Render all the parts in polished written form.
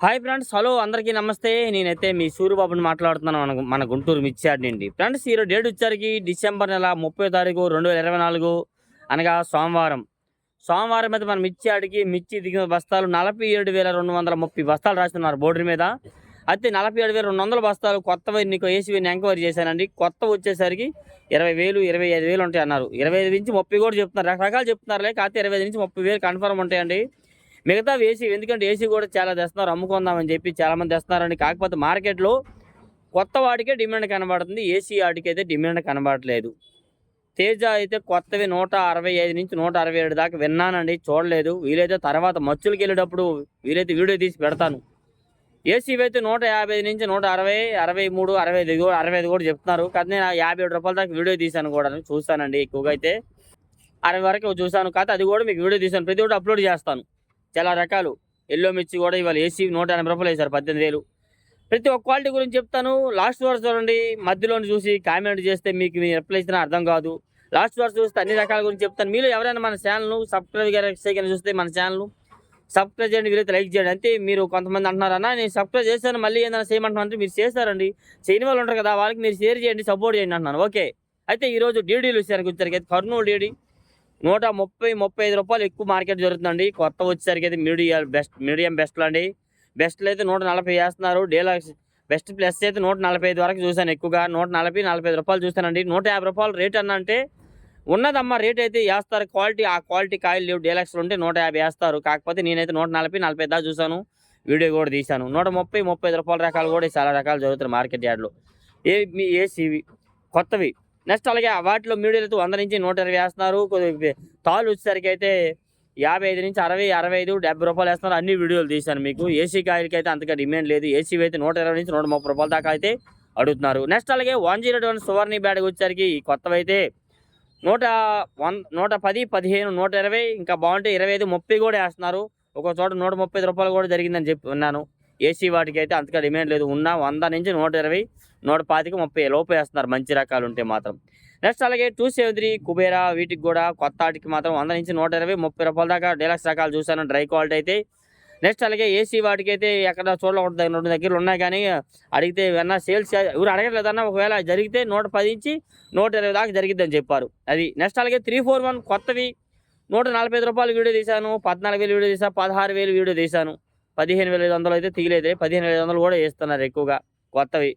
Hi friends, hello అందరికీ నమస్తే. నేనైతే మీ సూర్యబాబుని మాట్లాడుతున్నాను మన గుంటూరు మిర్చియార్డ్ నుండి. ఫ్రెండ్స్, ఈరోజు డేట్ వచ్చరికి డిసెంబర్ నెల 30 తారీఖు 2024 అనగా సోమవారం. సోమవారం మీద మన మిర్చియార్డ్కి మిర్చి దిగిన బస్తాలు 47,230 బస్తాలు రాస్తున్నారు బోర్డు మీద. అయితే 47,200 బస్తాలు కొత్తవి నీకు ఏసీవీని ఎంక్వైరీ చేశానండి. కొత్త వచ్చేసరికి 20,000 25,000 ఉంటాయి అన్నారు. 25 నుంచి 30 కూడా చెప్తున్నారు, రకరకాలు చెప్తున్నారులే. కాకపోతే 25 నుంచి 30,000 కన్ఫర్మ్ ఉంటాయండి. మిగతా ఏసీ, ఎందుకంటే ఏసీ కూడా చాలా తెస్తున్నారు, అమ్ముకుందామని చెప్పి చాలామంది తెస్తున్నారండి. కాకపోతే మార్కెట్లో కొత్త వాటికే డిమాండ్ కనబడుతుంది, ఏసీ వాటికి అయితే డిమాండ్ కనబడట్లేదు. తేజ అయితే కొత్తవి 165 నుంచి 167 దాకా విన్నానండి, చూడలేదు. వీలైతే తర్వాత మచ్చులకి వెళ్ళేటప్పుడు వీలైతే వీడియో తీసి పెడతాను. ఏసీవి అయితే 150 నుంచి 160, 63, 65 కూడా చెప్తున్నారు. కానీ నేను 57 రూపాయల దాకా వీడియో తీశాను కూడా, చూస్తానండి. ఎక్కువగా అయితే 60 వరకు చూశాను. కాకపోతే అది కూడా మీకు వీడియో తీశాను, ప్రతి ఒక్కటి అప్లోడ్ చేస్తాను. చాలా రకాలు ఎల్లో మిర్చి కూడా ఇవాళ ఏసీ 180 రూపాయలు వేశారు, 18,000. ప్రతి ఒక్క క్వాలిటీ గురించి చెప్తాను. లాస్ట్ వరకు చూడండి, మధ్యలో చూసి కామెంట్ చేస్తే మీకు మీ రిప్లై ఇస్తున్నా అర్థం కాదు. లాస్ట్ వరకు చూస్తే అన్ని రకాల గురించి చెప్తాను. మీరు ఎవరైనా మన ఛానల్ను సబ్స్క్రైబ్ చేయగానే చూస్తే మన ఛానల్ సబ్స్క్రైబ్ చేయండి, వీలైతే లైక్ చేయండి. అంతే. మీరు కొంతమంది అంటున్నారన్నా నేను సబ్స్క్రైబ్ చేశాను మళ్ళీ ఏదైనా చేయమంటున్నారంటే మీరు చేస్తారండి. చేయని వాళ్ళు ఉంటారు కదా, వాళ్ళకి మీరు షేర్ చేయండి, సపోర్ట్ చేయండి అంటున్నాను. ఓకే. అయితే ఈరోజు డీడీలు వచ్చేసరికి అయితే కర్నూలు డీడీ 130-35 రూపాయలు ఎక్కువ మార్కెట్ జరుగుతుందండి. కొత్త వచ్చేసరికి అయితే మీడియం బెస్ట్లు అండి. బెస్ట్లు అయితే 140 వేస్తున్నారు. డీలక్స్ బెస్ట్ ప్లస్ అయితే 145 వరకు చూశాను. ఎక్కువగా 140-45 రూపాయలు చూశానండి. 150 రూపాయలు రేట్ అంటే ఉన్నదమ్మా. రేట్ అయితే వేస్తారు, ఆ క్వాలిటీ కాయలు లేవు. డీలక్స్లు ఉంటే 150 వేస్తారు. కాకపోతే నేనైతే 140-40 దాకా చూశాను, వీడియో కూడా తీశాను. 130-35 రూపాయల రకాలు కూడా చాలా రకాలు జరుగుతాయి మార్కెట్ యార్డ్లో. ఏసీవి కొత్తవి. నెక్స్ట్ అలాగే వాటిలో మీడియాలు అయితే 100 నుంచి 120 వేస్తున్నారు. తాళ్ళు వచ్చేసరికి అయితే 55 నుంచి 60, 65, 70 రూపాయలు వేస్తున్నారు. అన్ని వీడియోలు తీశాను మీకు. ఏసీ కాయలకి అయితే అంతగా డిమాండ్ లేదు. ఏసీ అయితే 120 నుంచి 130 రూపాయల దాకా అయితే అడుగుతున్నారు. నెక్స్ట్ అలాగే 101 సువర్ణి బ్యాడ్కి వచ్చేసరికి కొత్తవి అయితే 110, 15, 120, ఇంకా బాగుంటే 25, 30 కూడా వేస్తున్నారు. ఒక చోట 135 రూపాయలు కూడా జరిగిందని చెప్పి విన్నాను. ఏసీ వాటికి అయితే అంతగా డిమాండ్ లేదు. ఉన్న 100 నుంచి 120, 125, 30 లోపు వేస్తున్నారు మంచి రకాలు ఉంటే మాత్రం. నెక్స్ట్ అలాగే 273 కుబేరా వీటికి కూడా కొత్త వాటికి మాత్రం 100 నుంచి 120, 30 రూపాయల దాకా డీలక్స్ రకాలు చూశాను, డ్రై క్వాలిటీ అయితే. నెక్స్ట్ అలాగే ఏసీ వాటికి అయితే ఎక్కడ చూడకుండా 2 దగ్గరలు ఉన్నాయి, కానీ అడిగితే ఏమన్నా సేల్స్ ఎవరు అడగట్లేదన్నా. ఒకవేళ జరిగితే 110 నుంచి 120 దాకా జరిగిద్దని చెప్పారు. అది. నెక్స్ట్ అలాగే 341 కొత్తవి 145 రూపాయలు వీడియో తీశాను, 14,000 వీడియో తీశాను, 16,000 వీడియో తీశాను. 15,500 అయితే తీయలేదు. 15,500 కూడా వేస్తున్నారు ఎక్కువగా కొత్తవి.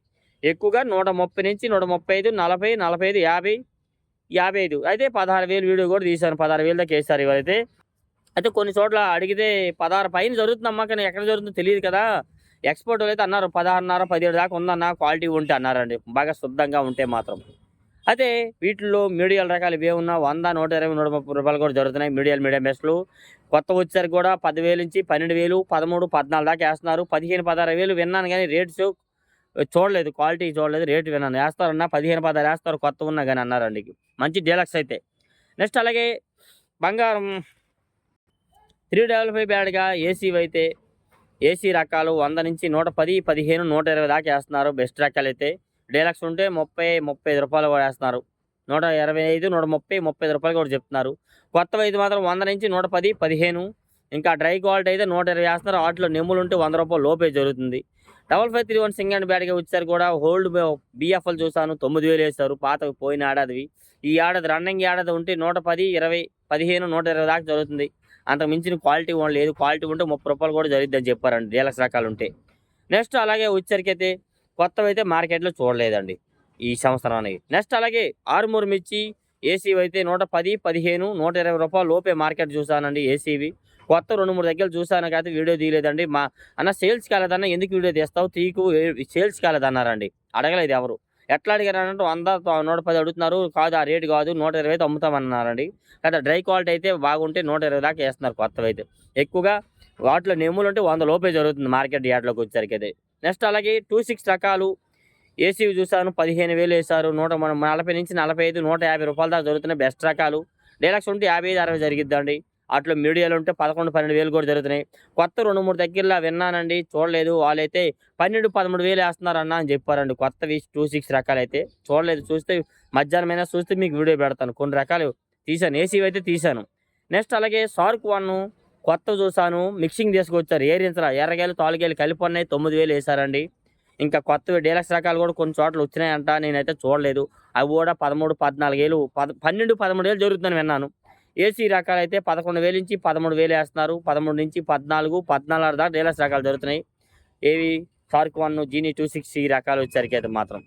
ఎక్కువగా 130 నుంచి 135, 40, 45, 50, 55 అయితే 16,000 వీడియో కూడా తీశాను. 16,000 దాకా వేస్తారు ఇవైతే. అయితే కొన్ని చోట్ల అడిగితే 16 పైన జరుగుతుందమ్మా, కానీ ఎక్కడ జరుగుతుందో తెలియదు కదా. ఎక్స్పోర్ట్ అయితే అన్నారు 16.5, 17 దాకా ఉందన్న, క్వాలిటీ ఉంటే అన్నారండి, బాగా శుద్ధంగా ఉంటే మాత్రం. అయితే వీటిల్లో మీడియాల రకాలు ఇవే ఉన్నా 100, 120, 130 రూపాయలు కూడా జరుగుతున్నాయి. మీడియం బెస్ట్లు కొత్త వచ్చేసరికి కూడా 10,000 నుంచి 12,000, 13, 14 దాకా వేస్తున్నారు. 15, 16,000 విన్నాను, కానీ రేట్స్ చూడలేదు, క్వాలిటీ చూడలేదు, రేటు విన్నాను. వేస్తారన్నా 15, 16 వేస్తారు కొత్త ఉన్నా కానీ అన్నారండి. మంచి డీలక్స్ అయితే. నెక్స్ట్ అలాగే బంగారం 355 బ్యాడ్గా ఏసీవి అయితే ఏసీ రకాలు 100 నుంచి 110, 15, 120 దాకా వేస్తున్నారు. బెస్ట్ రకాలు అయితే డీలక్స్ ఉంటే 30, 35 రూపాయలు కూడా వేస్తున్నారు. 125, 130, 35 రూపాయలు కూడా చెప్తున్నారు. కొత్తవి అయితే మాత్రం 100 నుంచి 110, 15, ఇంకా డ్రై క్వాలిటీ అయితే 120 వేస్తున్నారు. వాటిలో నెమ్ములు ఉంటే 100 రూపాయలు లోపే జరుగుతుంది. 5531 సింగండ్ బ్యాడ్గా వచ్చారు కూడా హోల్డ్ బిఎఫ్ఎల్ చూసాను, 9,000 వేస్తారు. పాతవి పోయిన ఏడాదివి. ఈ ఏడాది రన్నింగ్ ఏడాది ఉంటే 110, 20, 15, 120 దాకా జరుగుతుంది. అంతకు మించిన క్వాలిటీ లేదు. క్వాలిటీ ఉంటే 30 రూపాయలు కూడా జరుగుతుందని చెప్పారండి డీలక్స్ రకాలు ఉంటే. నెక్స్ట్ అలాగే వచ్చరికి అయితే కొత్తవి అయితే మార్కెట్లో చూడలేదండి ఈ సంవత్సరం అనేది. నెక్స్ట్ అలాగే ఆరుమూరు మిర్చి ఏసీవి అయితే 110, 15, 120 రూపాయలు లోపే మార్కెట్ చూసానండి. ఏసీవి కొత్త 2-3 దగ్గర చూసాను, కాదు వీడియో తీయలేదండి. మా అన్న సేల్స్ కాలేదన్న, ఎందుకు వీడియో తీస్తావు, తీకు సేల్స్ కాలేదన్నారండి. అడగలేదు ఎవరు. ఎట్లా అడిగారంటే 100, 110 అడుగుతున్నారు. కాదు, ఆ రేటు కాదు, 120 అయితే అమ్ముతామన్నారండి. కదా డ్రై క్వాలిటీ అయితే బాగుంటే 120 దాకా వేస్తున్నారు కొత్తవి అయితే. ఎక్కువగా వాటిలో నెమ్ములు ఉంటే 100 లోపే జరుగుతుంది మార్కెట్ యార్డ్లోకి వచ్చేసరికి అయితే. నెక్స్ట్ అలాగే 26 రకాలు ఏసీవి చూసాను, 15,000 వేశారు. 140 నుంచి 45, 150 రూపాయల దాకా జరుగుతున్నాయి బెస్ట్ రకాలు. డీలక్స్ ఉంటే 55, 60 జరిగిద్దండి. అట్లా మీడియాలు ఉంటే 11, 12,000 కూడా జరుగుతున్నాయి. కొత్త 2-3 దగ్గరలో విన్నానండి, చూడలేదు. వాళ్ళైతే 12, 13,000 వేస్తున్నారన్న అని చెప్పారండి. కొత్తవి 26 రకాలు అయితే చూడలేదు. చూస్తే మధ్యాహ్నమైనా చూస్తే మీకు వీడియో పెడతాను. కొన్ని రకాలు తీశాను, ఏసీవి అయితే తీశాను. నెక్స్ట్ అలాగే షార్క్ 1 కొత్తవి చూసాను మిక్సింగ్ తీసుకొచ్చారు ఏరించలా ఎర్రగాయలు తాలుగాయలు కలిపి ఉన్నాయి 9,000 వేశారండి. ఇంకా కొత్తవి డీలక్స్ రకాలు కూడా కొన్ని చోట్ల వచ్చినాయంట. నేనైతే చూడలేదు. అవి కూడా 13, 14,000 12, 13,000 జరుగుతుందని విన్నాను. ఏసీ రకాలైతే 11,000 నుంచి 13,000 ఏస్తున్నారు. 13 నుంచి 14, 14 దాకా డీలక్స్ రకాలు జరుగుతున్నాయి. ఏవి షార్క్ 1, జీనీ 26 ఈ రకాలు వచ్చేసరికి అయితే మాత్రం.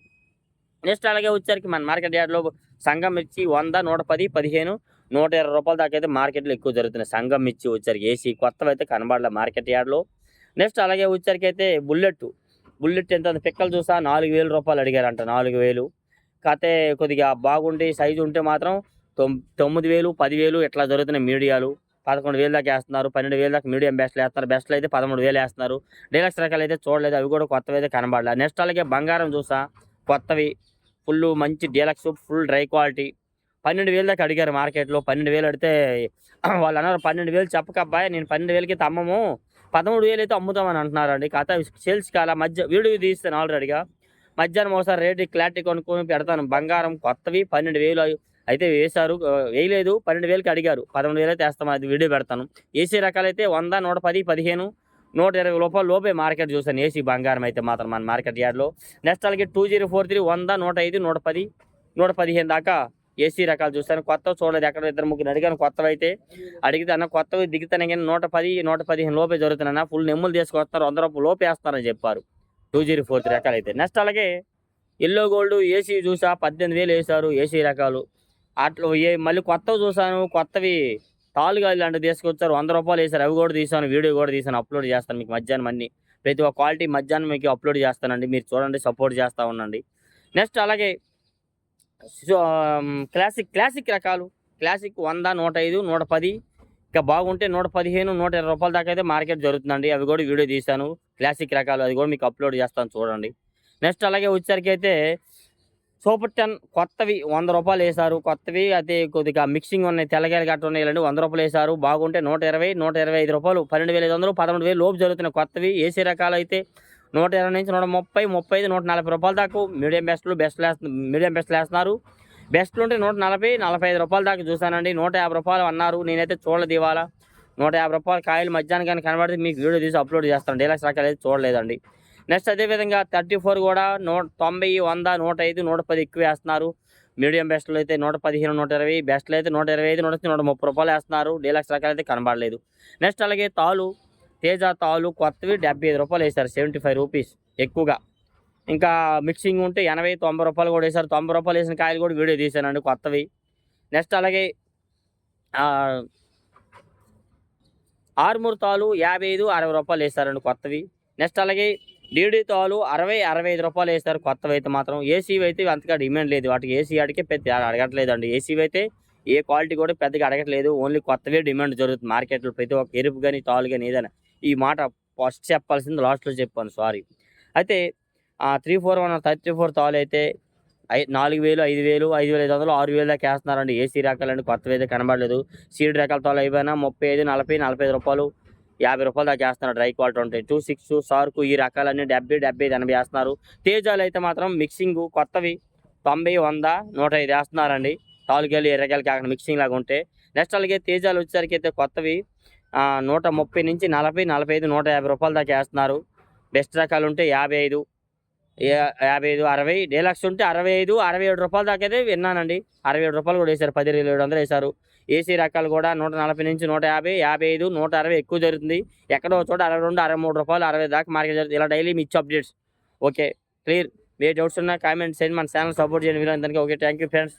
నెక్స్ట్ అలాగే వచ్చేసరికి మన మార్కెట్ యార్డ్‌లో సంగం మిర్చి 100, 110, 15, 120 రూపాయల దాకా అయితే మార్కెట్‌లో ఎక్కువ జరుగుతున్నాయి. సంగం మిర్చి వచ్చేసరికి ఏసీ కొత్తవైతే కనబడలే మార్కెట్ యార్డ్‌లో. నెక్స్ట్ అలాగే వచ్చేసరికి అయితే బుల్లెట్ ఎంత పిక్కలు చూసా 4,000 రూపాయలు అడిగారంట 4,000. కాతే కొద్దిగా బాగుండి సైజు ఉంటే మాత్రం 9,000, 10,000 ఇట్లా జరుగుతున్నాయి మీడియాలు. 11,000 దాకా ఏస్తున్నారు. 12,000 దాకా మీడియం బెస్ట్‌లు ఏస్తున్నారు. బెస్ట్‌లు అయితే 13,000 ఏస్తున్నారు. డీలక్స్ రకాలు అయితే చూడలేదు. అవి కూడా కొత్తవైతే కనబడలే. నెక్స్ట్ అలాగే బంగారం చూసా కొత్తవి ఫుల్లు మంచి డీలక్స్ ఫుల్ డ్రై క్వాలిటీ 12,000 దాకా అడిగారు మార్కెట్‌లో. 12,000 అడిగితే వాళ్ళు అన్నారు 12,000 చెప్పకబ్బాయి నేను 12,000కి అమ్మము 13,000 అయితే అమ్ముతామని అంటున్నారండి. కాకపోతే అవి సేల్స్ కాలా వీడియో తీస్తాను ఆల్రెడీగా. మధ్యాహ్నం ఒకసారి రేటు క్లారిటీ కొనుక్కొని పెడతాను. బంగారం కొత్తవి 12,000 అయితే వేశారు. వేయలేదు 12,000కి అడిగారు. 13,000 అయితే వేస్తాం అది వీడియో పెడతాను. ఏసీ రకాలైతే 100, 110, 15, 120 రూపాయల లోపే మార్కెట్ చూసాను ఏసీ బంగారం అయితే మాత్రం మన మార్కెట్ యార్డ్‌లో. నెక్స్ట్ అలాగే 2043 100, 105, 110, 115 దాకా ఏసీ రకాలు చూసాను. కొత్తవి చూడలేదు. ఎక్కడ 2, 3 అడిగాను కొత్తవైతే. అడిగితే అన్న కొత్తవి దిగుతానే కానీ 110, 115 లోపే జరుగుతున్నాయన్న. ఫుల్ నెమ్ములు తీసుకొస్తున్నారు 100 రూపాయలు లోపే వేస్తున్నారని చెప్పారు. 2043 రకాలైతే. నెక్స్ట్ అలాగే యెల్లో గోల్డ్ ఏసీ చూసా 18,000 వేశారు ఏసీ రకాలు. అట్లా మళ్ళీ కొత్తవి చూసాను. కొత్తవి తాలుగాయలు లాంటివి తీసుకొచ్చారు 100 రూపాయలు వేశారు. అవి కూడా తీసాను. వీడియో కూడా తీసాను. అప్లోడ్ చేస్తాను మీకు మధ్యాహ్నం అన్ని. ప్రతి ఒక్క క్వాలిటీ మధ్యాహ్నం మీకు అప్లోడ్ చేస్తానండి. మీరు చూడండి సపోర్ట్ చేస్తూ ఉండండి. నెక్స్ట్ అలాగే క్లాసిక్ రకాలు క్లాసిక్ 100, 105, 110 ఇంకా బాగుంటే 115, 120 రూపాయల దాకా అయితే మార్కెట్ జరుగుతుందండి. అవి కూడా వీడియో తీశాను. క్లాసిక్ రకాలు అది కూడా మీకు అప్లోడ్ చేస్తాను చూడండి. నెక్స్ట్ అలాగే వచ్చేసరికి అయితే సూపర్ 10 కొత్తవి 100 రూపాయలు వేశారు. కొత్తవి అయితే కొద్దిగా మిక్సింగ్ ఉన్నాయి తెల్లగాయలు గట్ట ఉన్నాయండి 100 రూపాయలు వేశారు. బాగుంటే 120, 125 రూపాయలు 12,500, 13,000 లోపు జరుగుతున్నాయి కొత్తవి. ఏసీ రకాలు అయితే 120 నుంచి 130, 35, 140 రూపాయల దాకా మీడియం బెస్ట్లు వేస్తున్నారు. బెస్ట్లు ఉంటే 140, 45 రూపాయల దాకా చూసానండి. 150 రూపాయలు అన్నారు. నేనైతే చూడలేదు ఇవాళ. 150 రూపాయల కాయలు మధ్యాహ్నం కానీ కనబడితే మీకు వీడియో తీసి అప్లోడ్ చేస్తాను. డీలక్స్ రకాలు అయితే చూడలేదండి. నెక్స్ట్ అదేవిధంగా 34 కూడా 90, 100, 105, 110 ఎక్కువ వేస్తున్నారు. మీడియం బెస్ట్లు అయితే 115, 120, బెస్ట్లు అయితే 125, 130 రూపాయలు వేస్తున్నారు. డీలక్స్ రకాలు అయితే కనబడలేదు. నెక్స్ట్ అలాగే తేజ తాలు కొత్తవి 75 రూపాయలు వేశారు. 75 రూపీస్ ఎక్కువగా. ఇంకా మిక్సింగ్ ఉంటే 80, 90 రూపాయలు కూడా వేశారు. 90 రూపాయలు వేసిన కాయలు కూడా వీడియో తీశానండి కొత్తవి. నెక్స్ట్ అలాగే ఆర్మూర్ తాలు 55, 60 రూపాయలు వేశారండి కొత్తవి. నెక్స్ట్ అలాగే డీడీ తాలు 60, 65 రూపాయలు వేస్తారు కొత్తవి అయితే మాత్రం. ఏసీవి అయితే అంతగా డిమాండ్ లేదు. వాటికి ఏసీ ఆడికే పెద్ద అడగట్లేదండి. ఏసీవి అయితే ఏ క్వాలిటీ కూడా పెద్దగా అడగట్లేదు. ఓన్లీ కొత్తవే డిమాండ్ జరుగుతుంది మార్కెట్లో. ప్రతి ఒక్క ఎరుపు కానీ తాలు కానీ ఏదైనా. ఈ మాట ఫస్ట్ చెప్పాల్సింది లాస్ట్లో చెప్పాను సారీ. అయితే 341 34 తాలు అయితే 4,000, 5,000, 5,500, 6,000 దాకా వేస్తున్నారండి. ఏసీ రకాలండి కొత్తవి అయితే కనబడలేదు. సీడ్ రకాల తాలు అయిపోయినా 35, 40, 45 రూపాయలు 50 రూపాయలు దాకా వేస్తున్నారు. డ్రై క్వాలిటీ ఉంటాయి. 26, సార్కు ఈ రకాలన్నీ 70, 70, 80 వేస్తున్నారు. తేజాలు అయితే మాత్రం మిక్సింగ్ కొత్తవి 90, 100, 105 వేస్తున్నారండి. తాలుగాయలు ఎర్రగాయలు కాకుండా మిక్సింగ్ లాగా ఉంటే. నెక్స్ట్ అలాగే తేజాలు వచ్చేసరికి అయితే కొత్తవి 130 నుంచి 40, 45, 150 రూపాయలు దాకా వేస్తున్నారు. బెస్ట్ రకాలు ఉంటే 55, 60 డీలక్స్ ఉంటే 65, 67 రూపాయల దాకా అయితే విన్నానండి. 67 రూపాయలు కూడా వేశారు. 10,700 వేశారు. ఏసీ రకాలు కూడా 140 నుంచి 150, 55, 160 ఎక్కువ జరుగుతుంది. ఎక్కడో చోట 62, 63 రూపాయలు 60 దాకా మార్కెట్ జరుగుతుంది. ఇలా డైలీ మీ ఇచ్చే అప్డేట్స్. Okay clear. ఏ డౌట్స్ ఉన్నా కామెంట్ చేయండి. మన ఛానల్ సపోర్ట్ చేయండి. Okay thank you friends.